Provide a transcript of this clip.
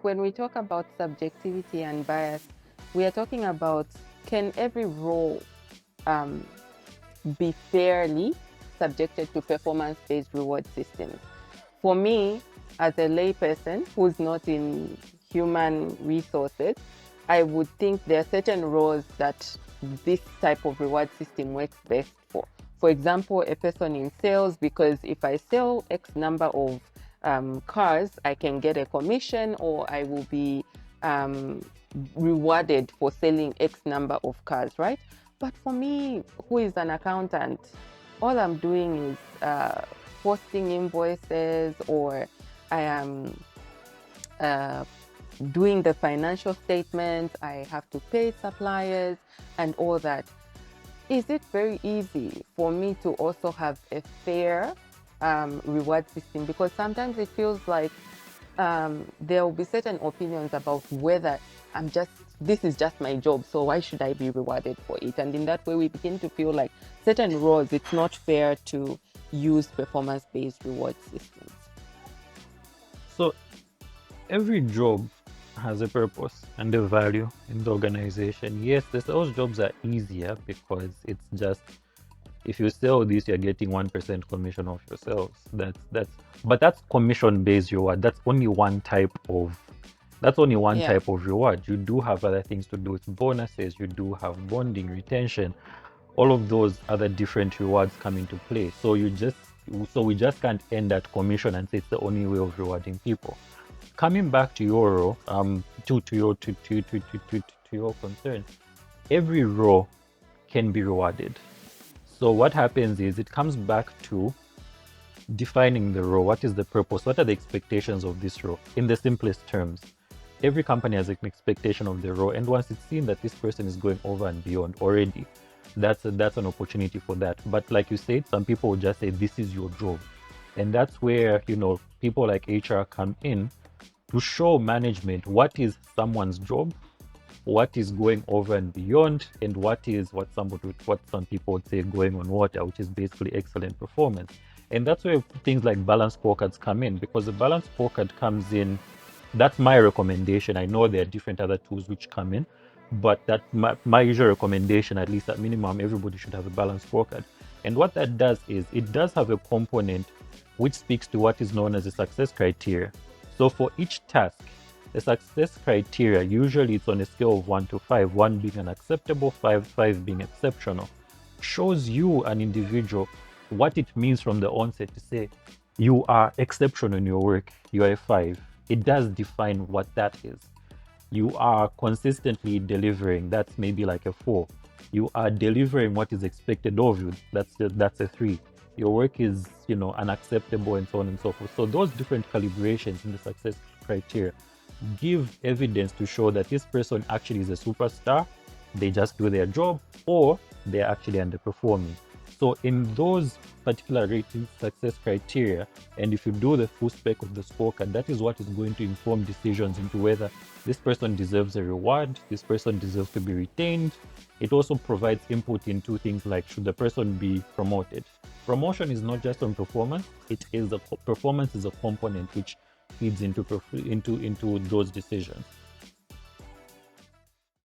when we talk about subjectivity and bias, we are talking about, can every role um, be fairly subjected to performance-based reward systems? For me, as a layperson who's not in human resources, I would think there are certain roles that this type of reward system works best for. For example, a person in sales, because if I sell X number of cars, I can get a commission, or I will be um, rewarded for selling X number of cars, right? But for me, who is an accountant, all I'm doing is posting invoices, or I am uh, doing the financial statements, I have to pay suppliers and all that. Is it very easy for me to also have a fair reward system? Because sometimes it feels like there will be certain opinions about whether this is just my job, so why should I be rewarded for it? And in that way, we begin to feel like certain roles, it's not fair to use performance-based reward systems. So every job has a purpose and a value in the organization. Yes, those jobs are easier because it's just if you sell this, you're getting 1% commission off your sales. But that's commission-based reward. That's only one Yeah. type of reward. You do have other things to do with bonuses. You do have bonding, retention. All of those other different rewards come into play. So we just can't end at commission and say it's the only way of rewarding people. Coming back to your role, to your concern, every role can be rewarded. So what happens is it comes back to defining the role. What is the purpose? What are the expectations of this role? In the simplest terms, every company has an expectation of the role, and once it's seen that this person is going over and beyond already, that's an opportunity for that. But like you said, some people will just say this is your job, and that's where people like HR come in to show management what is someone's job, what is going over and beyond, and what some people would say going on water, which is basically excellent performance. And that's where things like balance scorecards come in, because the balance scorecard comes in. That's my recommendation. I know there are different other tools which come in, but that my usual recommendation, at least at minimum, everybody should have a balance scorecard. And what that does is it does have a component which speaks to what is known as a success criteria. So for each task, the success criteria, usually it's on a scale of 1 to 5, 1 being unacceptable, 5 being exceptional, shows you, an individual, what it means from the onset to say, you are exceptional in your work, you are a 5. It does define what that is. You are consistently delivering, that's maybe like a 4. You are delivering what is expected of you, that's a 3. Your work is, unacceptable, and so on and so forth. So those different calibrations in the success criteria give evidence to show that this person actually is a superstar, they just do their job, or they're actually underperforming. So in those particular rating success criteria, and if you do the full spec of the scorecard, that is what is going to inform decisions into whether this person deserves a reward, this person deserves to be retained. It also provides input into things like, should the person be promoted? Promotion is not just on performance, performance is a component which feeds into those decisions.